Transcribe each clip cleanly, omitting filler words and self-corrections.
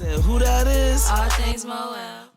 said who that is? All things MoElle.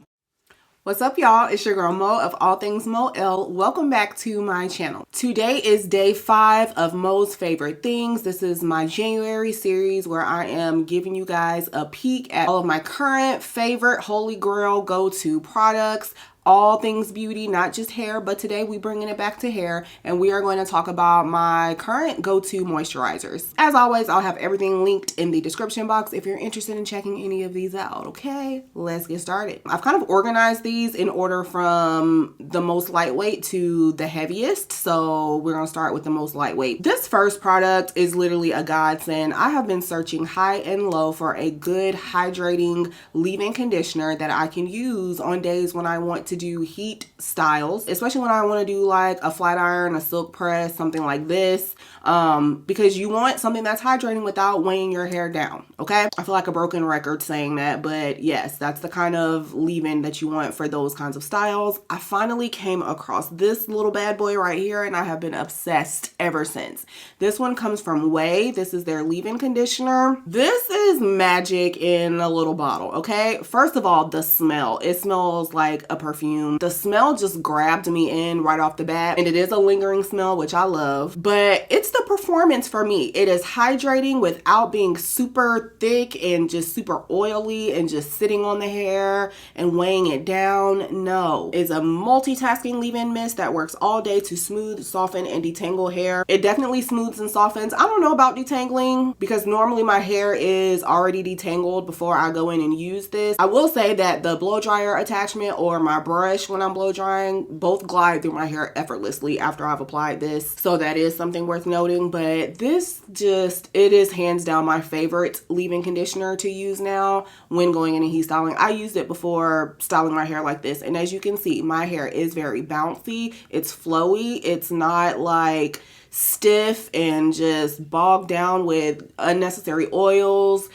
What's up, y'all? It's your girl Mo of All Things MoElle. Welcome back to my channel. Today is day 5 of Mo's favorite things. This is my January series where I am giving you guys a peek at all of my current favorite holy grail go-to products. All things beauty, not just hair, but today we bringing it back to hair and we are going to talk about my current go-to moisturizers. As always, I'll have everything linked in the description box if you're interested in checking any of these out, okay? Let's get started. I've kind of organized these in order from the most lightweight to the heaviest, so we're gonna start with the most lightweight. This first product is literally a godsend. I have been searching high and low for a good hydrating leave-in conditioner that I can use on days when I want to do heat styles, especially when I want to do like a flat iron, a silk press, something like this, because you want something that's hydrating without weighing your hair down, okay? I feel like a broken record saying that, but yes, that's the kind of leave-in that you want for those kinds of styles. I finally came across this little bad boy right here and I have been obsessed ever since. This one comes from Whey. This is their leave-in conditioner. This is magic in a little bottle, okay? First of all, the smell. It smells like a perfume. The smell just grabbed me in right off the bat, and it is a lingering smell, which I love, but it's the performance for me. It is hydrating without being super thick and just super oily and just sitting on the hair and weighing it down. No, it's a multitasking leave-in mist that works all day to smooth, soften, and detangle hair. It definitely smooths and softens. I don't know about detangling because normally my hair is already detangled before I go in and use this. I will say that the blow dryer attachment or my brush when I'm blow drying both glide through my hair effortlessly after I've applied this, so that is something worth noting. But this just, it is hands down my favorite leave-in conditioner to use now when going in and heat styling. I used it before styling my hair like this, and as you can see, my hair is very bouncy, it's flowy, it's not like stiff and just bogged down with unnecessary oils.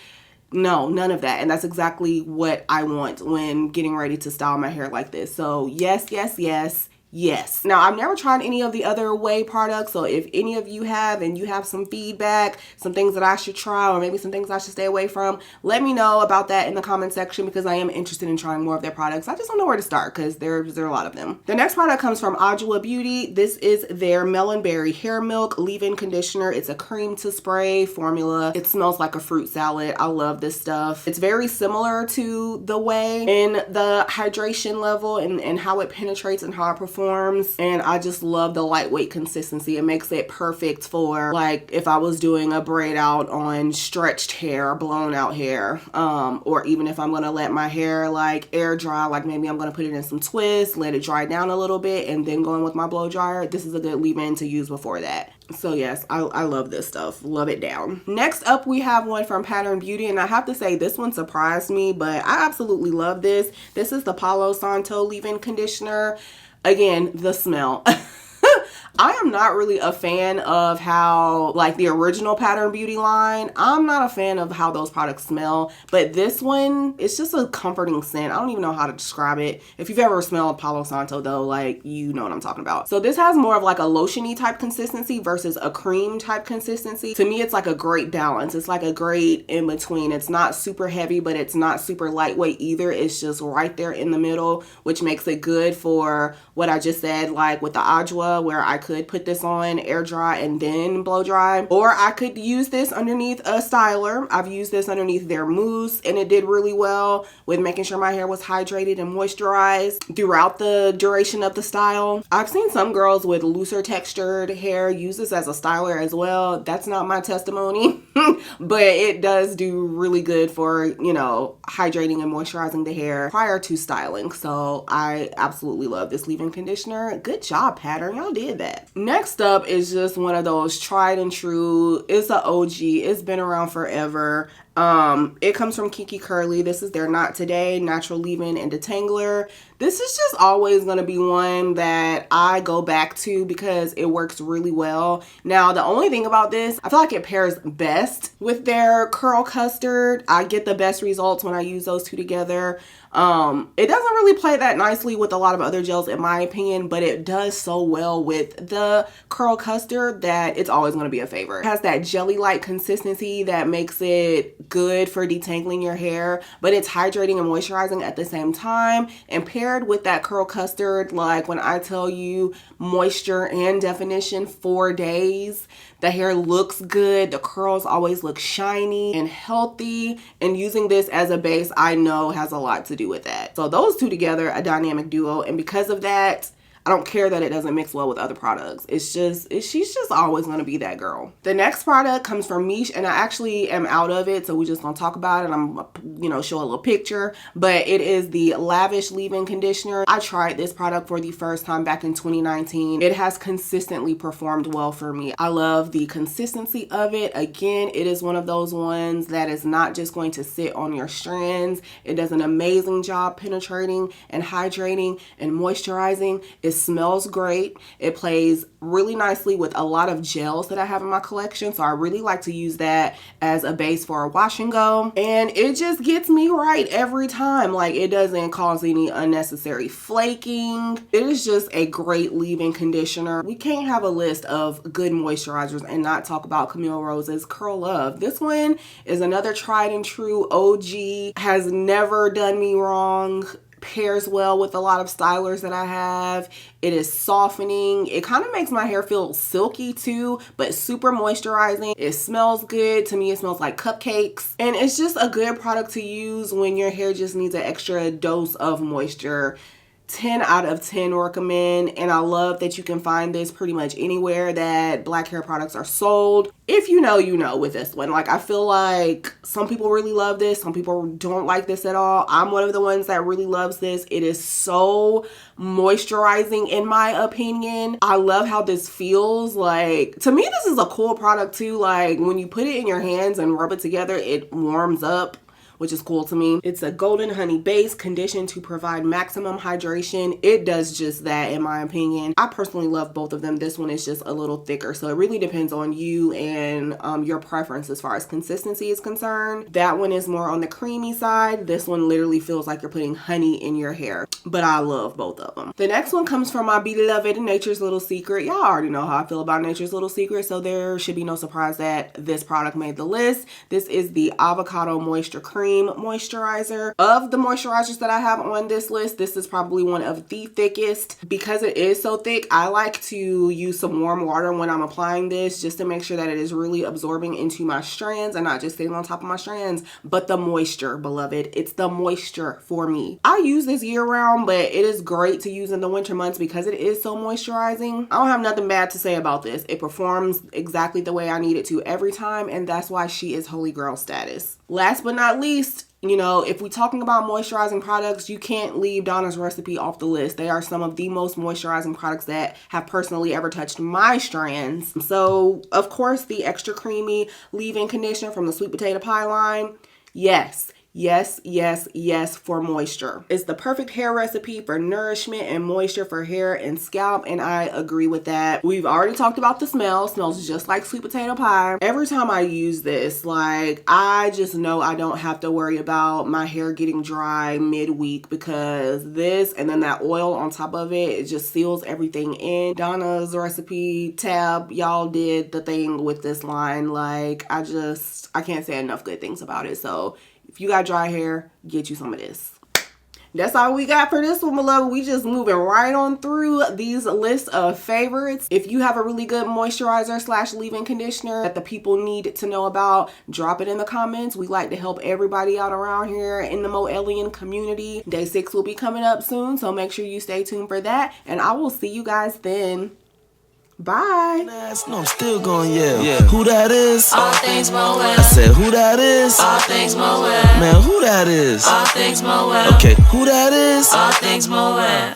No, none of that. And that's exactly what I want when getting ready to style my hair like this. So yes, yes, yes, yes. Now, I've never tried any of the other Whey products, so if any of you have and you have some feedback, some things that I should try or maybe some things I should stay away from, let me know about that in the comment section because I am interested in trying more of their products. I just don't know where to start because there are a lot of them. The next product comes from Adwoa Beauty. This is their Melon Berry Hair Milk Leave-In Conditioner. It's a cream to spray formula. It smells like a fruit salad. I love this stuff. It's very similar to the Whey in the hydration level and how it penetrates and how it performs. And I just love the lightweight consistency. It makes it perfect for like if I was doing a braid out on stretched hair, blown out hair, or even if I'm gonna let my hair like air dry, like maybe I'm gonna put it in some twists, let it dry down a little bit, and then go in with my blow dryer. This is a good leave-in to use before that. So yes, I love this stuff. Love it down. Next up, we have one from Pattern Beauty, and I have to say this one surprised me, but I absolutely love this. This is the Palo Santo leave-in conditioner. Again, the smell. I am not really a fan of how, like the original Pattern Beauty line, I'm not a fan of how those products smell, but this one, it's just a comforting scent. I don't even know how to describe it. If you've ever smelled Palo Santo though, like, you know what I'm talking about. So this has more of like a lotiony type consistency versus a cream type consistency. To me, it's like a great balance. It's like a great in between. It's not super heavy, but it's not super lightweight either. It's just right there in the middle, which makes it good for what I just said, like with the Adwoa, where I could put this on, air dry, and then blow dry. Or I could use this underneath a styler. I've used this underneath their mousse, and it did really well with making sure my hair was hydrated and moisturized throughout the duration of the style. I've seen some girls with looser textured hair use this as a styler as well. That's not my testimony, but it does do really good for, you know, hydrating and moisturizing the hair prior to styling. So I absolutely love this leave-in conditioner. Good job, Pattern. Y'all did that. Next up is just one of those tried and true. It's an OG. It's been around forever. It comes from Kiki Curly. This is their Not Today Natural Leave-In In Detangler. This is just always going to be one that I go back to because it works really well. Now, the only thing about this, I feel like it pairs best with their Curl Custard. I get the best results when I use those two together. It doesn't really play that nicely with a lot of other gels in my opinion, but it does so well with the Curl Custard that it's always going to be a favorite. It has that jelly-like consistency that makes it good for detangling your hair, but it's hydrating and moisturizing at the same time. And paired with that curl custard, like when I tell you moisture and definition 4 days, the hair looks good. The curls always look shiny and healthy. And using this as a base, I know has a lot to do with that. So those two together, a dynamic duo. And because of that, I don't care that it doesn't mix well with other products. She's just always going to be that girl. The next product comes from Miche, and I actually am out of it, so we're just going to talk about it. I'm, show a little picture, but it is the Lavish leave-in conditioner. I tried this product for the first time back in 2019. It has consistently performed well for me. I love the consistency of it. Again, it is one of those ones that is not just going to sit on your strands. It does an amazing job penetrating and hydrating and moisturizing. It smells great. It plays really nicely with a lot of gels that I have in my collection. So I really like to use that as a base for a wash and go. And it just gets me right every time. Like, it doesn't cause any unnecessary flaking. It is just a great leave-in conditioner. We can't have a list of good moisturizers and not talk about Camille Rose's Curl Love. This one is another tried and true OG. Has never done me wrong. Pairs well with a lot of stylers that I have. It is softening. It kind of makes my hair feel silky too, but super moisturizing. It smells good. To me, it smells like cupcakes. And it's just a good product to use when your hair just needs an extra dose of moisture. 10 out of 10 recommend. And I love that you can find this pretty much anywhere that black hair products are sold. If you know, you know with this one. Like, I feel like some people really love this. Some people don't like this at all. I'm one of the ones that really loves this. It is so moisturizing in my opinion. I love how this feels. Like, to me, this is a cool product too. Like, when you put it in your hands and rub it together, it warms up, which is cool to me. It's a golden honey base conditioned to provide maximum hydration. It does just that in my opinion. I personally love both of them. This one is just a little thicker, so it really depends on you and your preference as far as consistency is concerned. That one is more on the creamy side. This one literally feels like you're putting honey in your hair, but I love both of them. The next one comes from my beloved Nature's Little Secret. Y'all already know how I feel about Nature's Little Secret, so there should be no surprise that this product made the list. This is the Avocado Moisture Cream moisturizer. Of the moisturizers that I have on this list, this is probably one of the thickest. Because it is so thick, I like to use some warm water when I'm applying this, just to make sure that it is really absorbing into my strands and not just sitting on top of my strands, but the moisture, beloved. It's the moisture for me. I use this year round, but it is great to use in the winter months because it is so moisturizing. I don't have nothing bad to say about this. It performs exactly the way I need it to every time, and that's why she is holy girl status. Last but not least, if we're talking about moisturizing products, you can't leave Donna's Recipe off the list. They are some of the most moisturizing products that have personally ever touched my strands. So, of course, the extra creamy leave-in conditioner from the Sweet Potato Pie line. Yes. Yes, yes, yes for moisture. It's the perfect hair recipe for nourishment and moisture for hair and scalp, and I agree with that. We've already talked about the smell. It smells just like sweet potato pie. Every time I use this, like, I just know I don't have to worry about my hair getting dry midweek because this and then that oil on top of it, it just seals everything in. Donna's Recipe tab, y'all did the thing with this line. Like, I can't say enough good things about it. So if you got dry hair, get you some of this. That's all we got for this one, beloved. We just moving right on through these lists of favorites. If you have a really good moisturizer / leave-in conditioner that the people need to know about, drop it in the comments. We like to help everybody out around here in the MoElle-ian community. Day 6 will be coming up soon, so make sure you stay tuned for that. And I will see you guys then. Bye. No, I'm still going, yeah. Who that is? All things MoElle. I said, who that is? All things MoElle. Man, who that is? All things MoElle. Okay, who that is? All things MoElle.